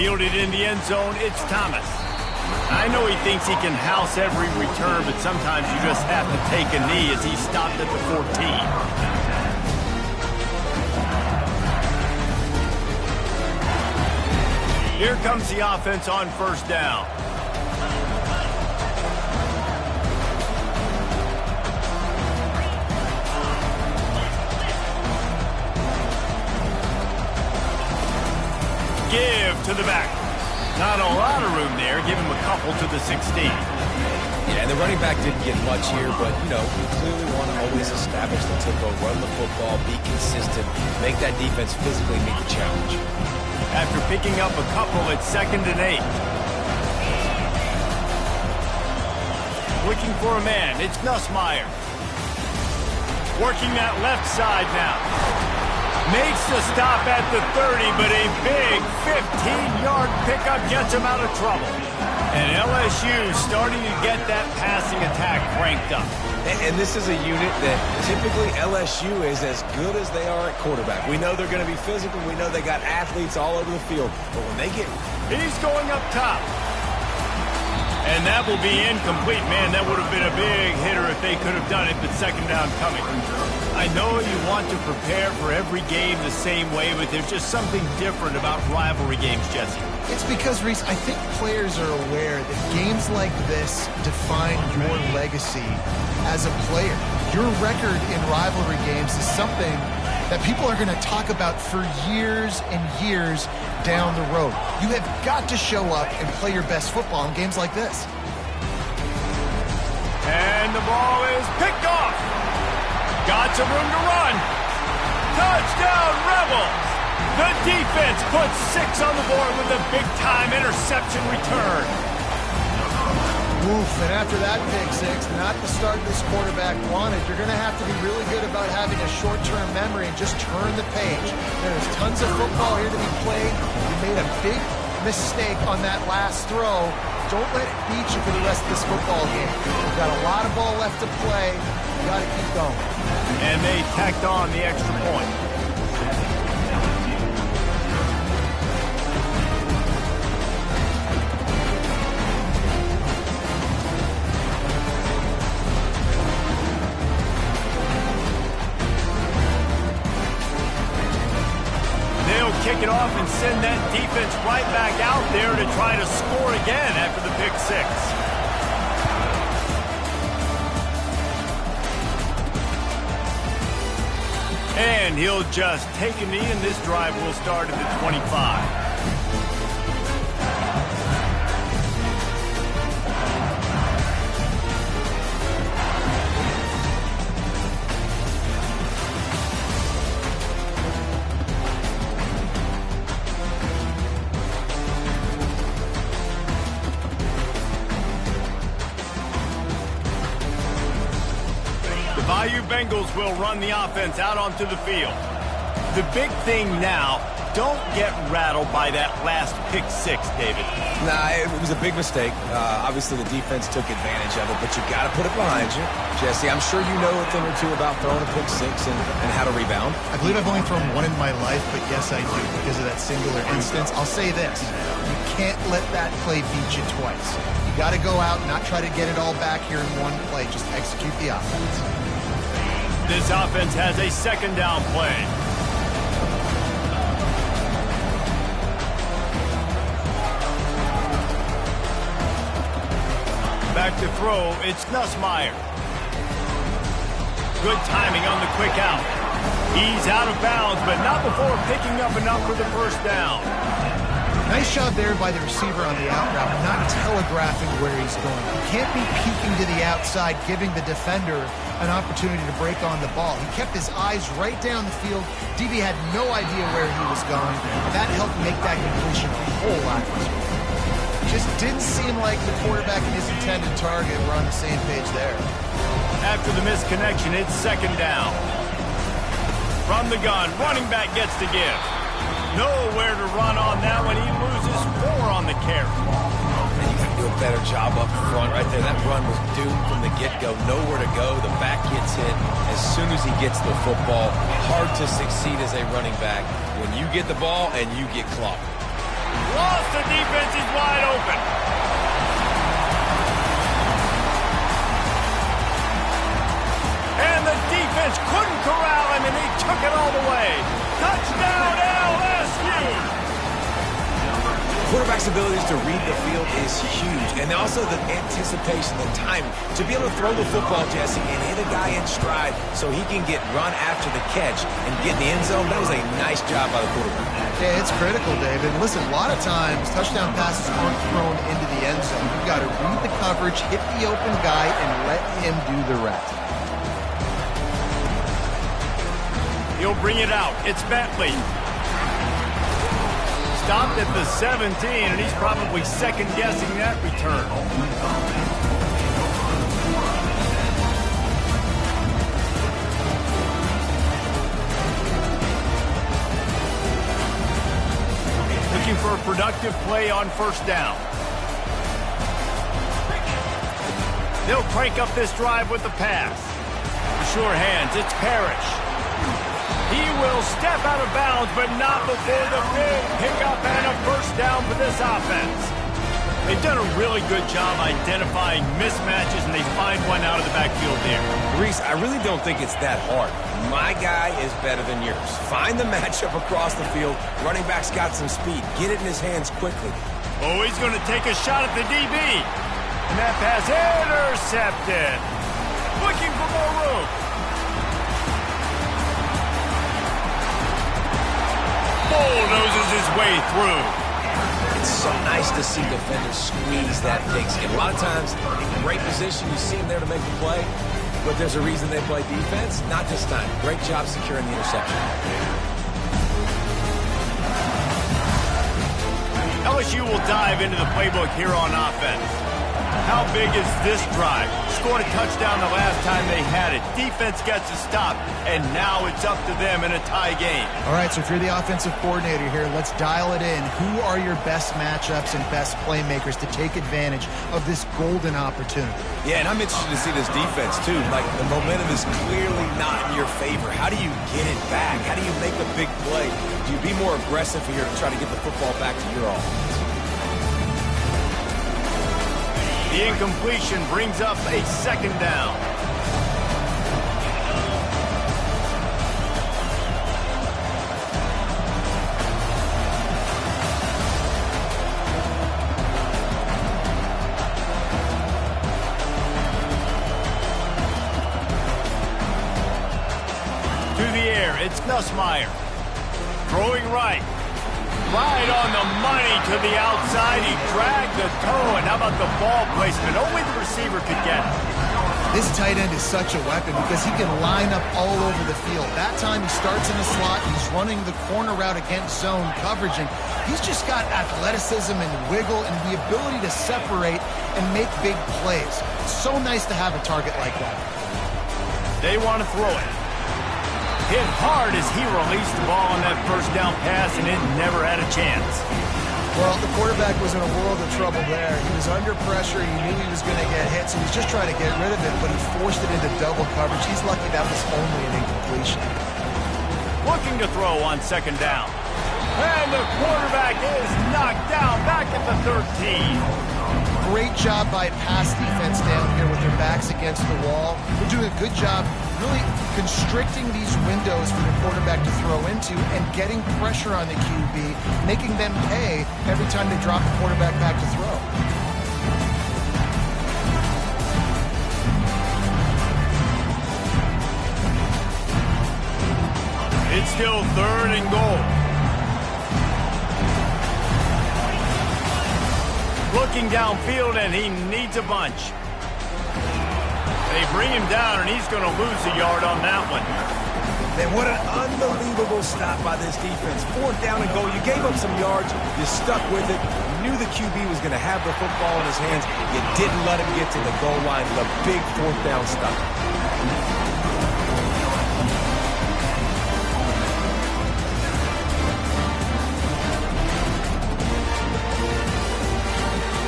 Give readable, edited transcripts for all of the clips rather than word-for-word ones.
Fielded in the end zone, it's Thomas. I know he thinks he can house every return, but sometimes you just have to take a knee as he stopped at the 14. Here comes the offense on first down. Give to the back. Not a lot of room there. Give him a couple to the 16. Yeah, and the running back didn't get much here, but, you know, you clearly want to always establish the tempo, run the football, be consistent, make that defense physically meet the challenge. After picking up a couple, it's 2nd and 8. Looking for a man. It's Ncaa. Working that left side now. Makes the stop at the 30, but a big 15-yard pickup gets him out of trouble. And LSU starting to get that passing attack cranked up. And this is a unit that typically LSU is as good as they are at quarterback. We know they're going to be physical. We know they got athletes all over the field. But when they get... He's going up top. And that will be incomplete. Man, that would have been a big hitter if they could have done it, but second down coming. I know you want to prepare for every game the same way, but there's just something different about rivalry games, Jesse. It's because, Reese, I think players are aware that games like this define your legacy as a player. Your record in rivalry games is something that people are going to talk about for years and years down the road. You have got to show up and play your best football in games like this. And the ball is picked off. Got some room to run. Touchdown, Rebels! The defense puts 6 on the board with a big-time interception return. Oof, and after that pick six, not the start this quarterback wanted. You're going to have to be really good about having a short-term memory and just turn the page. There's tons of football here to be played. You made a big mistake on that last throw. Don't let it beat you for the rest of this football game. You've got a lot of ball left to play. You got to keep going. And they tacked on the extra point. Kick it off and send that defense right back out there to try to score again after the pick six. And he'll just take a knee, and this drive will start at the 25. Bengals will run the offense out onto the field. The big thing now, don't get rattled by that last pick six, David. Nah, it was a big mistake. Obviously, the defense took advantage of it, but you got to put it behind you. Jesse, I'm sure you know a thing or two about throwing a pick six and how to rebound. I believe I've only thrown one in my life, but yes, I do, because of that singular instance. I'll say this. You can't let that play beat you twice. You got to go out and not try to get it all back here in one play. Just execute the offense. This offense has a second down play. Back to throw, it's Ncaa. Good timing on the quick out. He's out of bounds, but not before picking up enough for the first down. Nice job there by the receiver on the out route, not telegraphing where he's going. He can't be peeking to the outside, giving the defender an opportunity to break on the ball. He kept his eyes right down the field. DB had no idea where he was going. That helped make that completion a whole lot easier. Just didn't seem like the quarterback and his intended target were on the same page there. After the misconnection, it's second down. From the gun, running back gets to give. Nowhere to run on that one. He loses 4 on the carry. And you got to do a better job up front right there. That run was doomed from the get-go. Nowhere to go. The back gets hit as soon as he gets the football. Hard to succeed as a running back when you get the ball and you get clocked. Lost the defense. He's wide open. And the defense couldn't corral him, and he took it all the way. Touchdown, LSU! Quarterback's abilities to read the field is huge, and also the anticipation, the timing. To be able to throw the football, Jesse, and hit a guy in stride so he can get run after the catch and get in the end zone, that was a nice job by the quarterback. Yeah, it's critical, David. Listen, a lot of times touchdown passes aren't thrown into the end zone. You've got to read the coverage, hit the open guy, and let him do the rest. He'll bring it out. It's Bentley. Stopped at the 17, and he's probably second-guessing that return. Looking for a productive play on first down. They'll crank up this drive with the pass. Sure hands, it's Parrish. He will step out of bounds, but not before the big pickup and a first down for this offense. They've done a really good job identifying mismatches, and they find one out of the backfield there. Reese, I really don't think it's that hard. My guy is better than yours. Find the matchup across the field. Running back's got some speed. Get it in his hands quickly. Oh, he's going to take a shot at the DB. And that pass intercepted. Looking for more room. Bulldozes his way through. It's so nice to see defenders squeeze that pigskin. A lot of times, in great position, you see them there to make the play, but there's a reason they play defense. Not this time. Great job securing the interception. LSU will dive into the playbook here on offense. How big is this drive? Scored a touchdown the last time they had it. Defense gets a stop, and now it's up to them in a tie game. All right, so if you're the offensive coordinator here, let's dial it in. Who are your best matchups and best playmakers to take advantage of this golden opportunity? Yeah, and I'm interested to see this defense, too. Like, the momentum is clearly not in your favor. How do you get it back? How do you make a big play? Do you be more aggressive here to try to get the football back to your offense? The incompletion brings up a second down. To the air, it's Nussmeier. Throwing right. Right on the money to the outside. He dragged the toe, and how about the ball placement? Only the receiver could get it. This tight end is such a weapon because he can line up all over the field. That time he starts in the slot. He's running the corner route against zone coverage, and he's just got athleticism and wiggle and the ability to separate and make big plays. It's so nice to have a target like that. They want to throw it. Hit hard as he released the ball on that first down pass, and it never had a chance. Well, the quarterback was in a world of trouble there. He was under pressure. He knew he was going to get hit, so he was just trying to get rid of it, but he forced it into double coverage. He's lucky that was only an incompletion. Looking to throw on second down. And the quarterback is knocked down back at the 13. Great job by pass defense down here with their backs against the wall. They're doing a good job really constricting these windows for the quarterback to throw into and getting pressure on the QB, making them pay every time they drop the quarterback back to throw. It's still third and goal. Looking downfield, and he needs a bunch. They bring him down, and he's going to lose a yard on that one. Man, what an unbelievable stop by this defense. Fourth down and goal. You gave up some yards. You stuck with it. You knew the QB was going to have the football in his hands. You didn't let him get to the goal line. The big fourth down stop.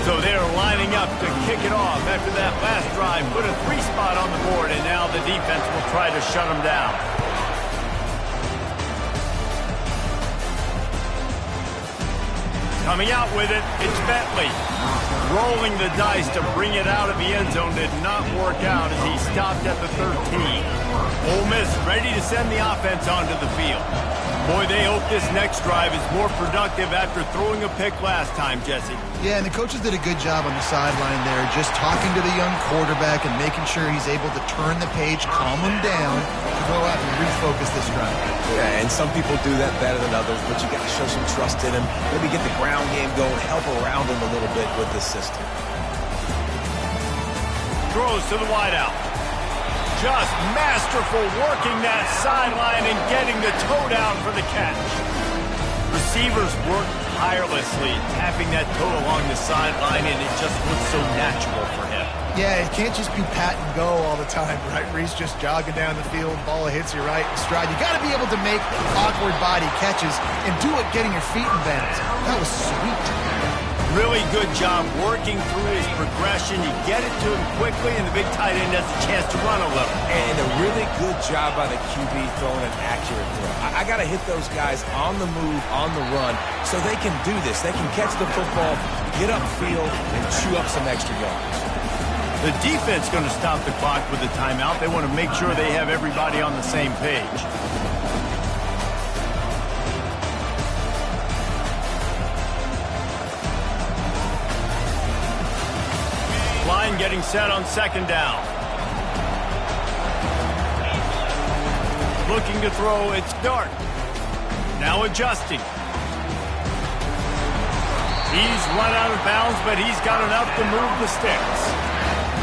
So they're lining up to kick it off after that last drive. Put a 3-spot on the board, and now the defense will try to shut them down. Coming out with it, it's Bentley. Rolling the dice to bring it out of the end zone did not work out as he stopped at the 13. Ole Miss ready to send the offense onto the field. Boy, they hope this next drive is more productive after throwing a pick last time, Jesse. Yeah, and the coaches did a good job on the sideline there, just talking to the young quarterback and making sure he's able to turn the page, calm him down, to go out and refocus this drive. Yeah, and some people do that better than others, but you got to show some trust in him. Maybe get the ground game going, help around him a little bit with this system. Throws to the wideout. Just masterful working that sideline and getting the toe down for the catch. Receivers work tirelessly, tapping that toe along the sideline, and it just looks so natural for him. Yeah, it can't just be pat and go all the time, right? Reese just jogging down the field, ball hits you right in stride. You got to be able to make awkward body catches and do it getting your feet in bounds. That was sweet. Really good job working through his progression. You get it to him quickly, and the big tight end has a chance to run a little. And a really good job by the QB throwing an accurate throw. I got to hit those guys on the move, on the run, so they can do this. They can catch the football, get upfield, and chew up some extra yards. The defense going to stop the clock with the timeout. They want to make sure they have everybody on the same page. Line getting set on second down. Looking to throw, it's Dart. Now adjusting. He's run out of bounds, but he's got enough to move the sticks.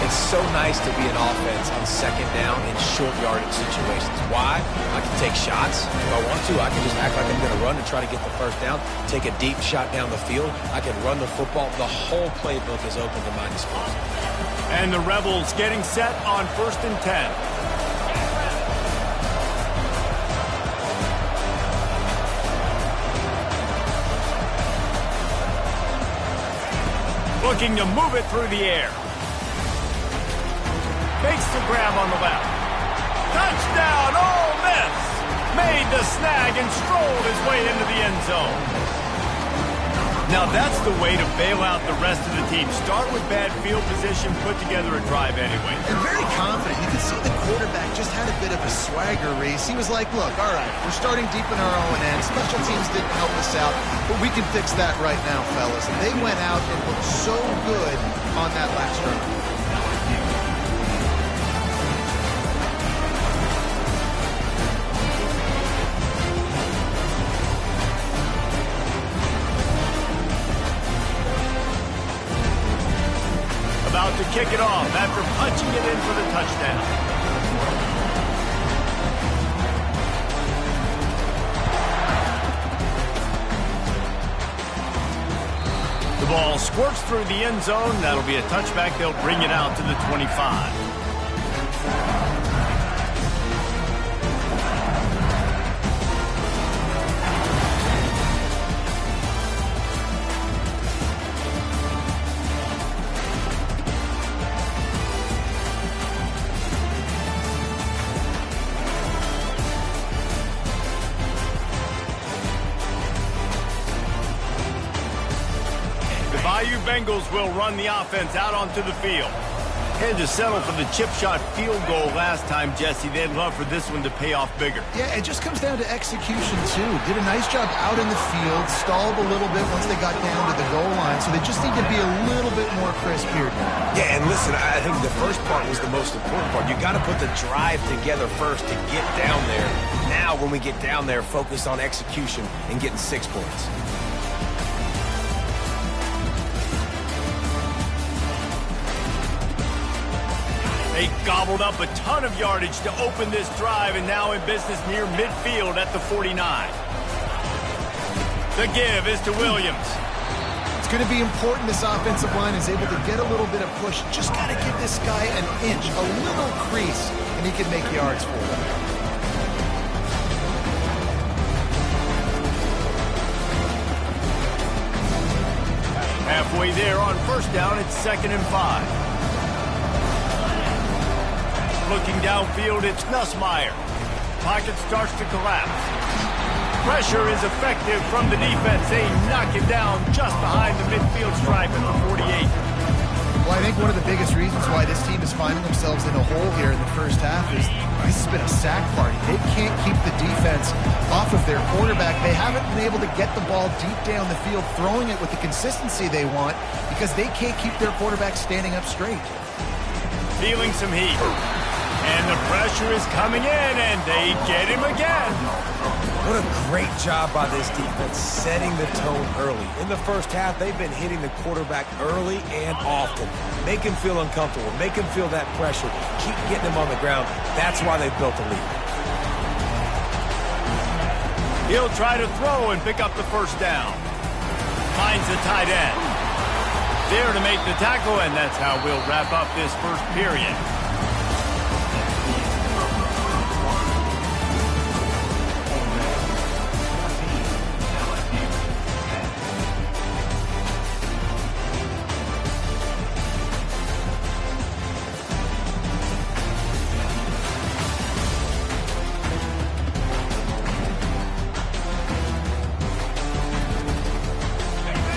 It's so nice to be an offense on second down in short yardage situations. Why? I can take shots. If I want to, I can just act like I'm going to run and try to get the first down, take a deep shot down the field. I can run the football. The whole playbook is open to my disposal. And the Rebels getting set on 1st and 10. Looking to move it through the air. Fakes the grab on the left. Touchdown, Ole Miss! Made the snag and strolled his way into the end zone. Now that's the way to bail out the rest of the team. Start with bad field position, put together a drive anyway. And very confident. You can see the quarterback just had a bit of a swagger, Reese. He was like, look, all right, we're starting deep in our own end. Special teams didn't help us out, but we can fix that right now, fellas. And they went out and looked so good on that last drive. To kick it off after punching it in for the touchdown. The ball squirts through the end zone. That'll be a touchback. They'll bring it out to the 25. Bengals will run the offense out onto the field. Had to settle for the chip shot field goal last time, Jesse. They'd love for this one to pay off bigger. Yeah, it just comes down to execution, too. Did a nice job out in the field, stalled a little bit once they got down to the goal line, so they just need to be a little bit more crisp here. Yeah, and listen, I think the first part was the most important part. You got to put the drive together first to get down there. Now, when we get down there, focus on execution and getting 6 points. They gobbled up a ton of yardage to open this drive and now in business near midfield at the 49. The give is to Williams. It's going to be important this offensive line is able to get a little bit of push. Just got to give this guy an inch, a little crease, and he can make yards for them. Halfway there on first down, it's 2nd and 5. Looking downfield, it's Nussmeier. Pocket starts to collapse. Pressure is effective from the defense. They knock it down just behind the midfield stripe at the 48. Well, I think one of the biggest reasons why this team is finding themselves in a hole here in the first half is this has been a sack party. They can't keep the defense off of their quarterback. They haven't been able to get the ball deep down the field, throwing it with the consistency they want because they can't keep their quarterback standing up straight. Feeling some heat. And the pressure is coming in, and they get him again. What a great job by this defense, setting the tone early. In the first half, they've been hitting the quarterback early and often. Make him feel uncomfortable. Make him feel that pressure. Keep getting him on the ground. That's why they've built a lead. He'll try to throw and pick up the first down. Finds the tight end. There to make the tackle, and that's how we'll wrap up this first period.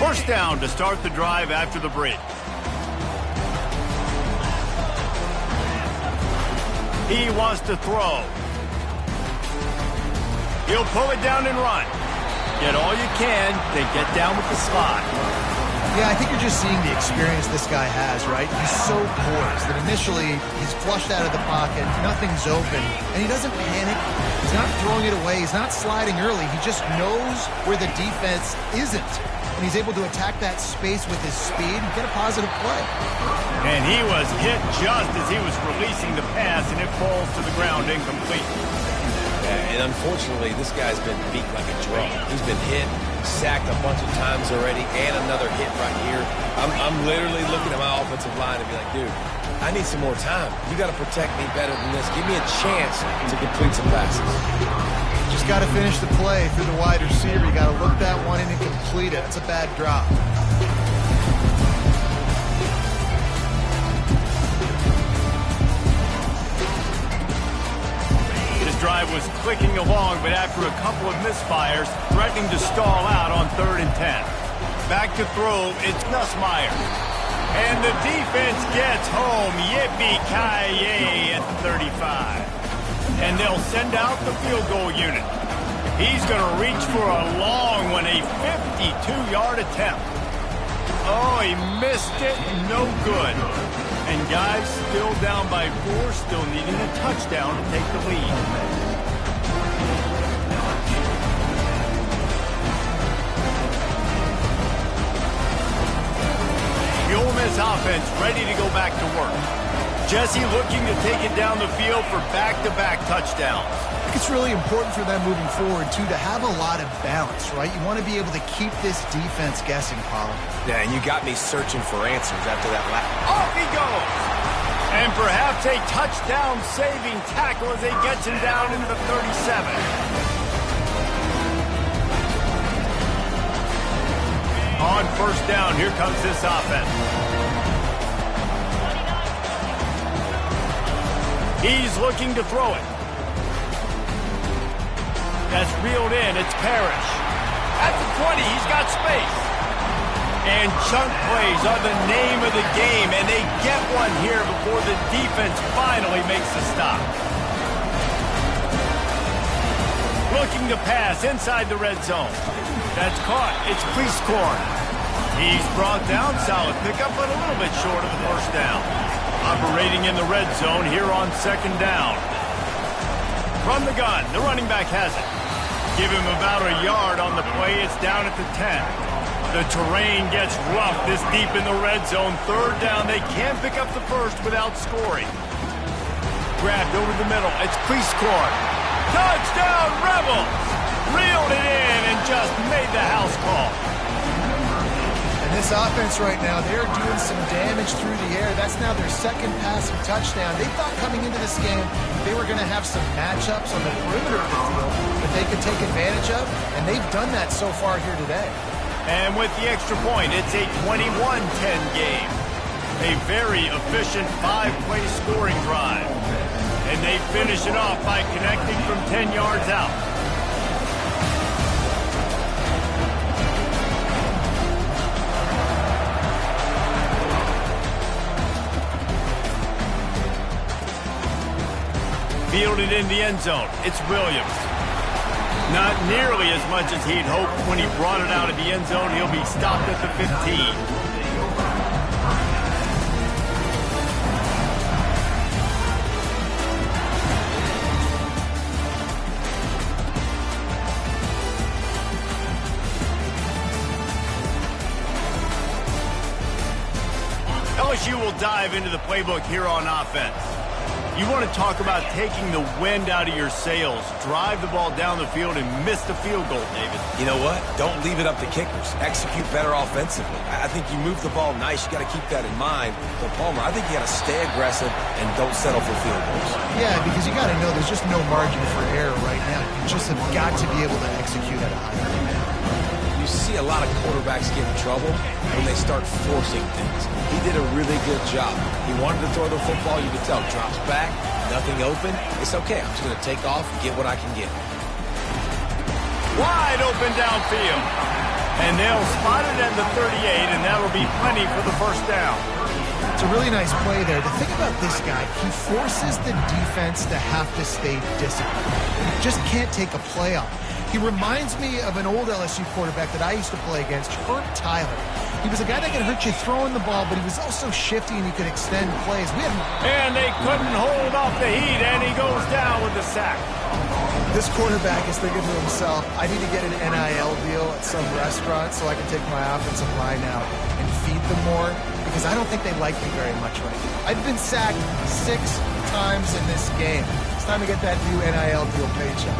First down to start the drive after the break. He wants to throw. He'll pull it down and run. Get all you can, then get down with the slide. Yeah, I think you're just seeing the experience this guy has, right? He's so poised that initially he's flushed out of the pocket, nothing's open, and he doesn't panic. He's not throwing it away. He's not sliding early. He just knows where the defense isn't. And he's able to attack that space with his speed and get a positive play. And he was hit just as he was releasing the pass, and it falls to the ground incomplete. And unfortunately, this guy's been beat like a drum. He's been hit, sacked a bunch of times already, and another hit right here. I'm literally looking at my offensive line and be like, dude, I need some more time. You got to protect me better than this. Give me a chance to complete some passes. Just got to finish the play through the wide receiver. You got to look that one in and complete it. It's a bad drop. His drive was clicking along, but after a couple of misfires, threatening to stall out on 3rd and 10. Back to throw, it's Nussmeier. And the defense gets home. Yippee-ki-yay at the 35. And they'll send out the field goal unit. He's going to reach for a long one, a 52-yard attempt. Oh, he missed it. No good. And guys, still down by 4, still needing a touchdown to take the lead. The Ole Miss offense ready to go back to work. Jesse looking to take it down the field for back-to-back touchdowns. I think it's really important for them moving forward, too, to have a lot of balance, right? You want to be able to keep this defense guessing, Paul. Yeah, and you got me searching for answers after that last. Off he goes! And perhaps a touchdown-saving tackle as he gets him down into the 37. On first down, here comes this offense. He's looking to throw it. That's reeled in. It's Parrish. At the 20, he's got space. And chunk plays are the name of the game, and they get one here before the defense finally makes the stop. Looking to pass inside the red zone. That's caught. It's Priestcorn. He's brought down. Solid pickup, but a little bit short of the first down. Operating in the red zone here on 2nd down. From the gun, the running back has it. Give him about a yard on the play. It's down at the 10. The terrain gets rough this deep in the red zone. 3rd down. They can't pick up the first without scoring. Grabbed over the middle. It's Priestcorn. Touchdown, Rebels! Reeled it in and just made the house call. This offense right now, they're doing some damage through the air. That's now their 2nd passing touchdown. They thought coming into this game they were going to have some matchups on the perimeter of the field that they could take advantage of, and they've done that so far here today. And with the extra point, it's a 21-10 game. A very efficient 5-play scoring drive. And they finish it off by connecting from 10 yards out. Fielded in the end zone. It's Williams. Not nearly as much as he'd hoped when he brought it out of the end zone. He'll be stopped at the 15. LSU will dive into the playbook here on offense. You want to talk about taking the wind out of your sails. Drive the ball down the field and miss the field goal, David. You know what? Don't leave it up to kickers. Execute better offensively. I think you move the ball nice. You got to keep that in mind. But Palmer, I think you got to stay aggressive and don't settle for field goals. Yeah, because you got to know there's just no margin for error right now. You just have got to be able to execute at a high level. You see a lot of quarterbacks get in trouble when they start forcing things. He did a really good job. He wanted to throw the football. You could tell. Drops back, nothing open. It's okay. I'm just going to take off, get what I can get. Wide open downfield. And they'll spot it at the 38, and that'll be plenty for the first down. It's a really nice play there. The thing about this guy, he forces the defense to have to stay disciplined. He just can't take a play off. He reminds me of an old LSU quarterback that I used to play against, Herb Tyler. He was a guy that could hurt you throwing the ball, but he was also shifty and he could extend plays. And they couldn't hold off the heat, and he goes down with the sack. This quarterback is thinking to himself, I need to get an NIL deal at some restaurant so I can take my offensive line out and feed them more, because I don't think they like me very much right now. I've been sacked 6 times in this game. It's time to get that new NIL deal paycheck.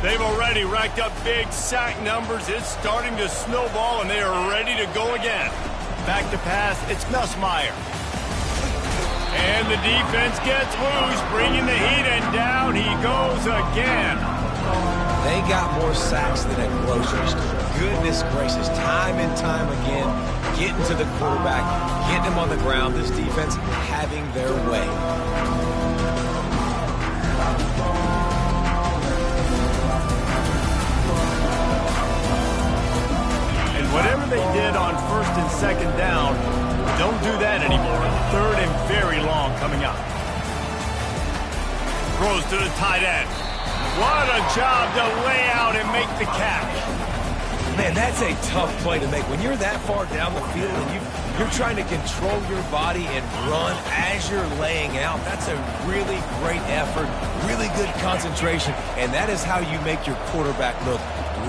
They've already racked up big sack numbers. It's starting to snowball, and they are ready to go again. Back to pass, it's Nussmeier. And the defense gets loose, bringing the heat, and down he goes again. They got more sacks than a grocery store. Goodness gracious, time and time again, getting to the quarterback, getting him on the ground. This defense having their way. Whatever they did on first and second down, don't do that anymore. Third and very long coming up. Throws to the tight end. What a job to lay out and make the catch. Man, that's a tough play to make. When you're that far down the field and you're trying to control your body and run as you're laying out, that's a really great effort, really good concentration, and that is how you make your quarterback look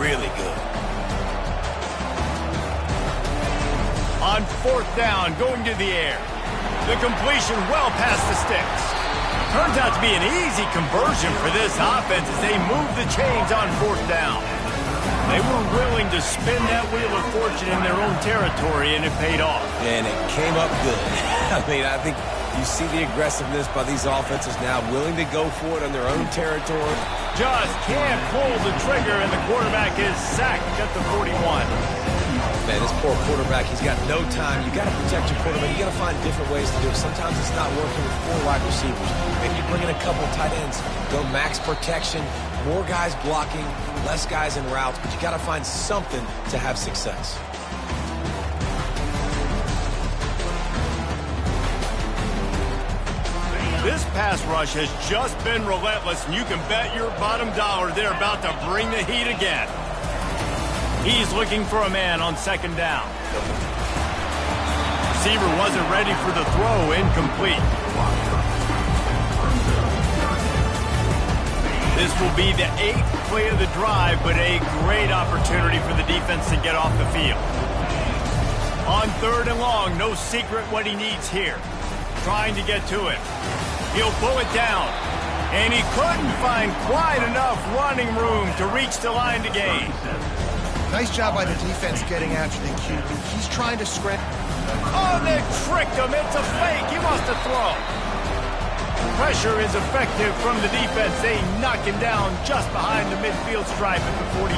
really good. On fourth down, going to the air. The completion well past the sticks. Turns out to be an easy conversion for this offense as they move the chains on fourth down. They were willing to spin that wheel of fortune in their own territory, and it paid off. And it came up good. I mean, I think you see the aggressiveness by these offenses now, willing to go for it on their own territory. Just can't pull the trigger, and the quarterback is sacked at the 41. Man, this poor quarterback, he's got no time. You got to protect your quarterback. You got to find different ways to do it. Sometimes it's not working with 4 wide receivers. Maybe you bring in a couple tight ends. Go max protection, more guys blocking, less guys in routes, but you got to find something to have success. This pass rush has just been relentless, and you can bet your bottom dollar they're about to bring the heat again. He's looking for a man on second down. Receiver wasn't ready for the throw, incomplete. This will be the 8th play of the drive, but a great opportunity for the defense to get off the field. On third and long, no secret what he needs here. Trying to get to it. He'll pull it down. And he couldn't find quite enough running room to reach the line to gain. Nice job by the defense getting after the QB. He's trying to sprint. Oh, they tricked him. It's a fake. He wants to throw. Pressure is effective from the defense. They knock him down just behind the midfield stripe at the 48.